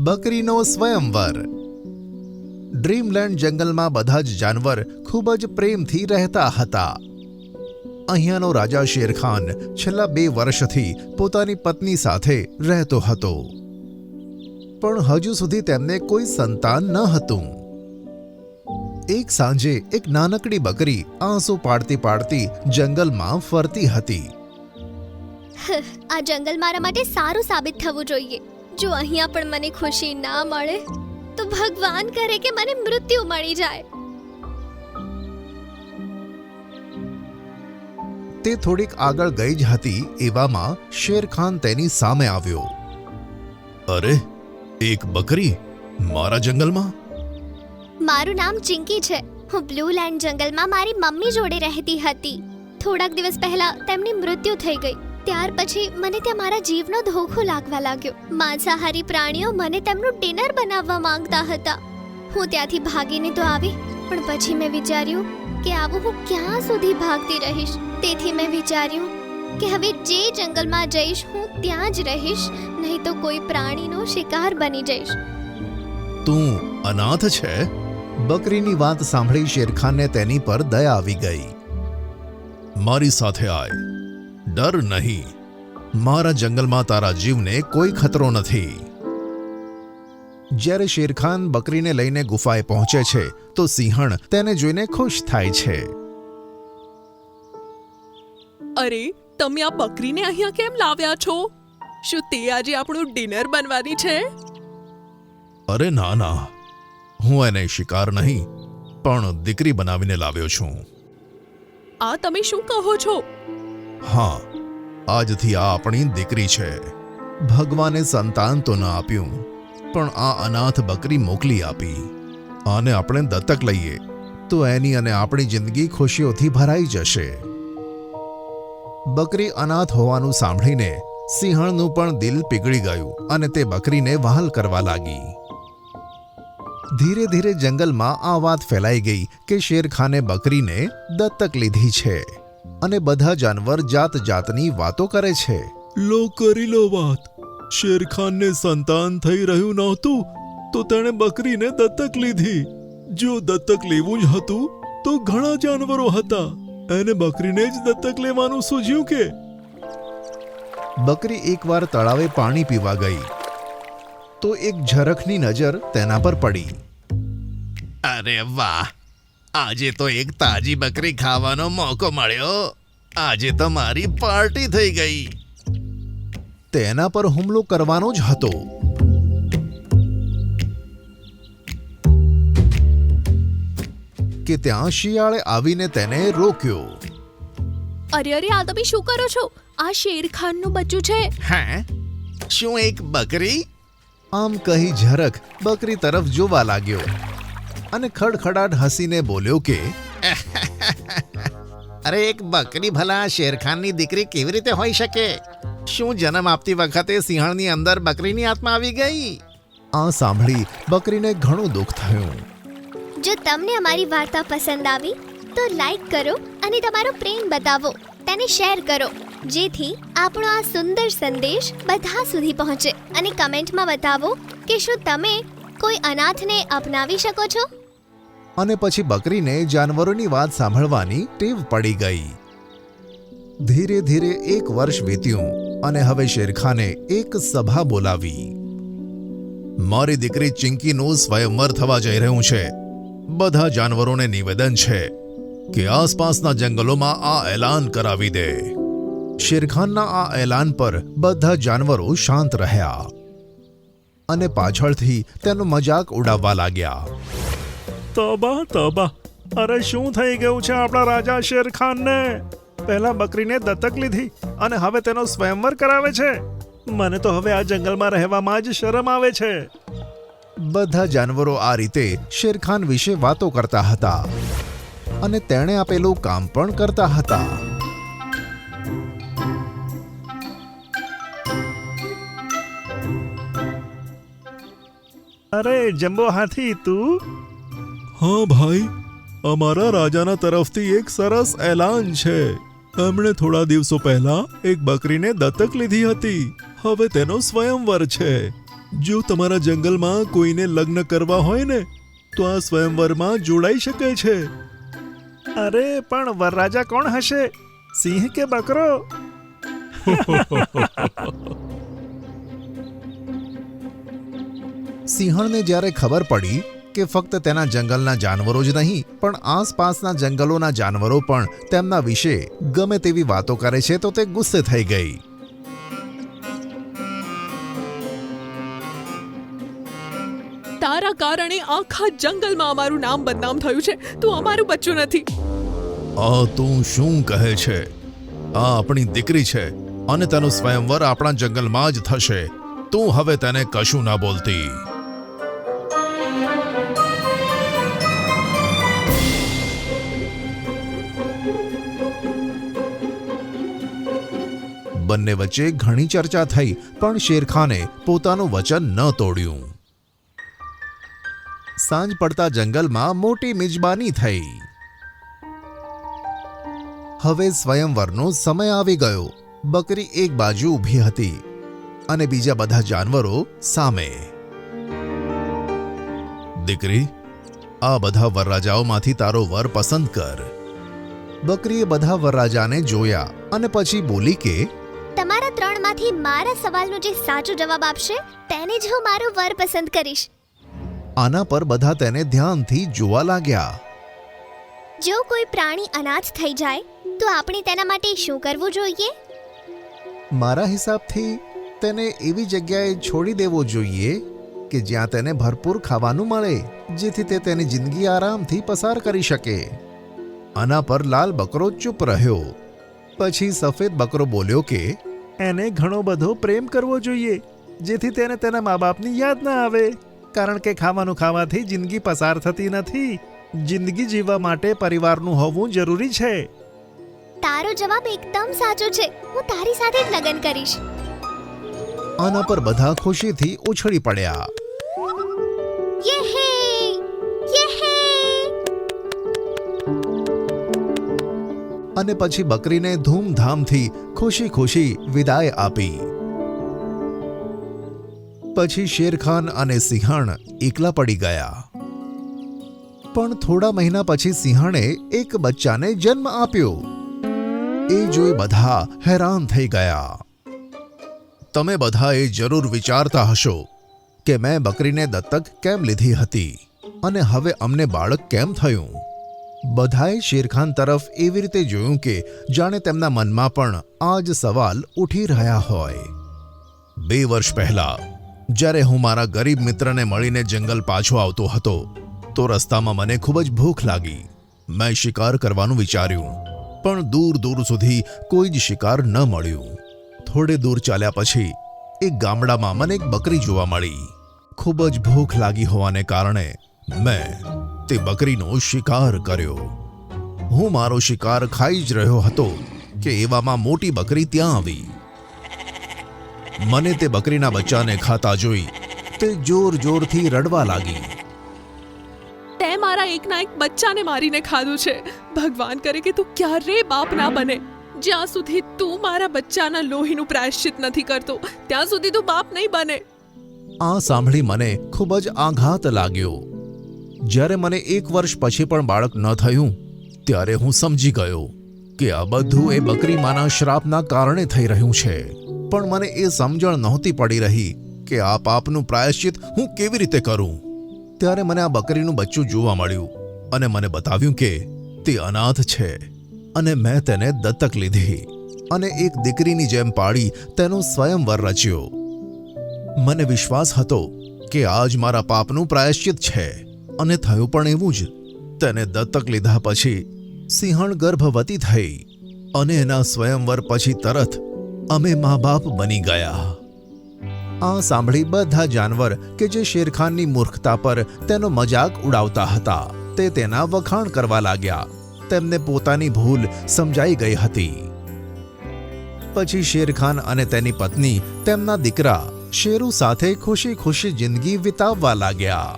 બકરીનો સ્વયંવર. Dreamland જંગલમાં બધા જ જાનવર ખૂબ જ પ્રેમથી રહેતા હતા. અહીંયાનો રાજા શેરખાન છેલ્લા 2 વર્ષથી પોતાની પત્ની સાથે રહેતો હતો, પણ હજુ સુધી તેમને કોઈ સંતાન ન હતું. એક સાંજે એક નાનકડી બકરી આંસુ પાડતી પાડતી જંગલમાં ફરતી હતી. આ જંગલ મારા માટે સારું સાબિત થવું જોઈએ. જો અહીંયા પણ મને ખુશી ના મળે તો ભગવાન કરે કે મને મૃત્યુ મળી જાય. તે થોડીક આગળ ગઈ જ હતી એવામાં શેરખાન તેની સામે આવ્યો. અરે, એક બકરી મારા જંગલમાં? મારું નામ ચિંકી છે. હું બ્લુ લેન્ડ જંગલમાં મારી મમ્મી જોડે રહેતી હતી. થોડાક દિવસ પહેલા તેમની મૃત્યુ થઈ ગઈ. ત્યાર પછી મને ત્યાં મારા જીવનો ધોખો લાગવા લાગ્યો. માંસાહારી પ્રાણીઓ મને તેમનું ડિનર બનાવવા માંગતા હતા. હું ત્યાંથી ભાગીને તો આવી, પણ પછી મેં વિચાર્યું કે આવું હું ક્યાં સુધી ભાગતી રહીશ. તેથી મેં વિચાર્યું કે હવે જે જંગલમાં જઈશ હું ત્યાં જ રહીશ, નહીં તો કોઈ પ્રાણીનો શિકાર બની જઈશ. તું અનાથ છે? બકરીની વાત સાંભળી શેરખાનને તેની પર દયા આવી ગઈ. મારી સાથે આય, ડર નહીં. મારા જંગલમાં તારા જીવને કોઈ ખતરો નથી. જ્યારે શેરખાન બકરીને લઈને ગુફાએ પહોંચે છે તો સિંહણ તેને જોઈને ખુશ થાય છે. અરે, તમે આ બકરીને અહીંયા કેમ લાવ્યા છો? શું તે આજે આપણું ડિનર બનવાની છે? અરે ના ના, હું એને શિકાર નહીં પણ દીકરી બનાવીને લાવ્યો છું. આ તમે શું કહો છો? હા, આજથી આ આપણી દીકરી છે. ભગવાને સંતાન તો ન આપ્યું, પણ આ અનાથ બકરી મોકલી આપી. આને આપણે દત્તક લઈએ તો એની અને આપણી જિંદગી ખુશીઓથી ભરાઈ જશે. બકરી અનાથ હોવાનું સાંભળીને સિંહણનું પણ દિલ પીગળી ગયું અને તે બકરીને વહાલ કરવા લાગી. ધીરે ધીરે જંગલમાં આ વાત ફેલાઈ ગઈ કે શેરખાને બકરીને દત્તક લીધી છે અને બધા જાનવર જાત જાતની વાતો કરે છે. લો કરી લો વાત. શેરખાનને સંતાન થઈ રહ્યું નહોતું તો તેણે બકરીને દત્તક લીધી. જો દત્તક લેવું જ હતું તો ઘણા જાનવરો હતા, એને બકરીને જ દત્તક લેવાનું સૂઝ્યું કે? બકરી એકવાર તળાવે પાણી પીવા ગઈ તો એક ઝરખની નજર તેના પર પડી. અરે વાહ, આજે તો એક તાજી બકરી ખાવાનો મોકો મળ્યો. આજે તો મારી પાર્ટી થઈ ગઈ. તેના પર હુમલો કરવાનો જ હતો. કે ત્યાં શિયાળે આવીને તેને રોક્યો. અરે અરે, આ તમે શું કરો છો? આ શેરખાનનું બચ્ચું છે. હે? શું એક બકરી? આમ કહી ઝરખ બકરી તરફ જોવા લાગ્યો અને ખડખડાટ હસીને બોલ્યો કે અરે, એક બકરી ભલા શેરખાનની દીકરી કેવી રીતે હોઈ શકે? શું જન્મ આપતી વખતે સિંહણની અંદર બકરીની આત્મા આવી ગઈ? આ સાંભળી બકરીને ઘણું દુઃખ થયું. જો તમને અમારી વાર્તા પસંદ આવી તો લાઈક કરો અને તમારો પ્રેમ બતાવો. તેને શેર કરો જેથી આપણો આ સુંદર સંદેશ બધા સુધી પહોંચે. અને કમેન્ટમાં બતાવો કે શું તમે કોઈ અનાથને અપનાવી શકો છો. અને પછી બકરીને જાનવરોની વાત સાંભળવાની ટેવ પડી ગઈ. ધીરે ધીરે 1 વર્ષ વીત્યું અને હવે શેરખાને એક સભા બોલાવી. મારી દીકરી ચિંકીનું સ્વયંવર થવા જઈ રહ્યું છે. બધા જાનવરોને નિવેદન છે કે આસપાસના જંગલોમાં આ એલાન કરાવી દે. શેરખાનના આ એલાન પર બધા જાનવરો શાંત રહ્યા અને પાછળથી તેનો મજાક ઉડાવવા લાગ્યા. તોબા તોબા, અરે શું થઈ ગયું છે આપણા રાજા શેરખાનને? પહેલા બકરીને દત્તક લીધી અને હવે તેનો સ્વયંવર કરાવે છે. મને તો હવે આ જંગલમાં રહેવામાં જ શરમ આવે છે. બધા જાનવરો આ રીતે શેરખાન વિશે વાતો કરતા હતા અને તેણે આપેલું કામ પણ કરતા હતા. અરે જમ્બો હાથી, તું? હા ભાઈ, અમારા રાજાના તરફથી એક સરસ એલાન છે. એમણે થોડા દિવસો પહેલા એક બકરીને દત્તક લીધી હતી. હવે તેનો સ્વયંવર છે. જો તમારા જંગલમાં કોઈને લગ્ન કરવા હોય ને તો આ સ્વયંવરમાં જોડાઈ શકે છે. અરે પણ વરરાજા કોણ હશે, સિંહ કે બકરો? સિંહણને જ્યારે ખબર પડી કે ફક્ત તેના જંગલના જાનવરો જ નહીં પણ આસપાસના જંગલોના જાનવરો પણ તેમના વિશે ગમે તેવી વાતો કરે છે તો તે ગુસ્સે થઈ ગઈ. તારા કારણે આખા જંગલમાં અમારું નામ બદનામ થયું છે. તું અમારું બચ્ચું નથી. આ તું શું કહે છે? આ આપણી દીકરી છે અને તેનું સ્વયંવર આપણા જંગલમાં જ થશે. તું હવે તેને કશું ના બોલતી. બંને વચ્ચે ઘણી ચર્ચા થઈ પણ શેરખાને પોતાનું વચન ન તોડ્યું. સાંજ પડતા જંગલમાં મોટી મિજબાની થઈ. હવે સ્વયંવરનો સમય આવી ગયો. બકરી એક બાજુ ઊભી હતી અને બીજા બધા જાનવરો સામે. દીકરી, આ બધા વરરાજાઓમાંથી તારો વર પસંદ કર. બકરીએ બધા વરરાજાને જોયા અને પછી બોલી કે તમારા ત્રણમાંથી મારા સવાલનો જે સાચો જવાબ આપશે તેને જ હું મારો વર પસંદ કરીશ. આના પર બધા તેને ધ્યાનથી જોવા લાગ્યા. જો કોઈ પ્રાણી અનાથ થઈ જાય તો આપણે તેના માટે શું કરવું જોઈએ? મારા હિસાબથી તેને એવી જગ્યાએ છોડી દેવો જોઈએ કે જ્યાં તેને ભરપૂર ખાવાનું મળે, જેથી તે તેની જિંદગી આરામથી પસાર કરી શકે. આના પર લાલ બકરો ચૂપ રહ્યો. પછી સફેદ બકરો બોલ્યો કે એને ઘણો બધો પ્રેમ કરવો જોઈએ જેથી તેને તેના મા બાપની યાદ ના આવે, કારણ કે ખાવાનું ખાવાથી જિંદગી પસાર થતી નથી. જિંદગી જીવવા માટે પરિવારનું હોવું જરૂરી છે. તારો જવાબ એકદમ સાચો છે. હું તારી સાથે જ લગ્ન કરીશ. આના પર બધા ખુશીથી ઉછળી પડ્યા. યે! યે! અને પછી બકરીને ધૂમધામથી ખુશી ખુશી વિદાય આપી. પછી શેરખાન અને સિંહણ એકલા પડી ગયા. પણ થોડા મહિના પછી સિંહણે એક બચ્ચાને જન્મ આપ્યો. એ જોઈ બધા હેરાન થઈ ગયા. તમે બધા એ જરૂર વિચારતા હશો કે મેં બકરીને દત્તક કેમ લીધી હતી અને હવે અમને બાળક કેમ થયું. બધાએ શેરખાન તરફ એવી રીતે જોયું કે જાણે તેમના મનમાં પણ આ જ સવાલ ઉઠી રહ્યા હોય. 2 વર્ષ પહેલા જ્યારે હું મારા ગરીબ મિત્રને મળીને જંગલ પાછો આવતો હતો તો રસ્તામાં મને ખૂબ જ ભૂખ લાગી. મેં શિકાર કરવાનું વિચાર્યું પણ દૂર દૂર સુધી કોઈ જ શિકાર ન મળ્યું. થોડે દૂર ચાલ્યા પછી એક ગામડામાં મને એક બકરી જોવા મળી. ખૂબ જ ભૂખ લાગી હોવાને કારણે મેં તે બકરીનો શિકાર કર્યો. હું મારો શિકાર ખાઈ જ રહ્યો હતો કે એવામાં મોટી બકરી ત્યાં આવી. મને તે બકરીના બચ્ચાને ખાતા જોઈ તે જોર જોરથી રડવા લાગી. તે મારા એકના એક બચ્ચાને મારીને ખાધું છે. ભગવાન કરે કે તું ક્યારે બાપ ના બને. જ્યાં સુધી તું મારા બચ્ચાના લોહીનું પ્રાયશ્ચિત નથી કરતો ત્યાં સુધી તું બાપ નહીં બને. આ સાંભળી મને ખૂબ જ આઘાત લાગ્યો. જ્યારે મને 1 વર્ષ પછી પણ બાળક ન થયું ત્યારે હું સમજી ગયો કે આ બધું એ બકરી માના શ્રાપના કારણે થઈ રહ્યું છે. પણ મને એ સમજણ નહોતી પડી રહી કે આ પાપનું પ્રાયશ્ચિત હું કેવી રીતે કરું. ત્યારે મને આ બકરીનું બચ્ચું જોવા મળ્યું અને મને બતાવ્યું કે તે અનાથ છે અને મેં તેને દત્તક લીધી અને એક દીકરીની જેમ પાળી તેનો સ્વયંવર રચ્યો. મને વિશ્વાસ હતો કે આજ મારા પાપનું પ્રાયશ્ચિત છે અને થયું પણ એવું જ. તેને દત્તક લીધા પછી સિંહણ ગર્ભવતી થઈ અને એના સ્વયંવર પછી તરત અમે મા બાપ બની ગયા. આ સાંભળી બધા જાનવર કે જે શેરખાનની મૂર્ખતા પર તેનો મજાક ઉડાવતા હતા તે તેના વખાણ કરવા લાગ્યા. તેમને પોતાની ભૂલ સમજાઈ ગઈ હતી. પછી શેરખાન અને તેની પત્ની તેમના દીકરા શેરુ સાથે ખુશી ખુશી જિંદગી વિતાવવા લાગ્યા.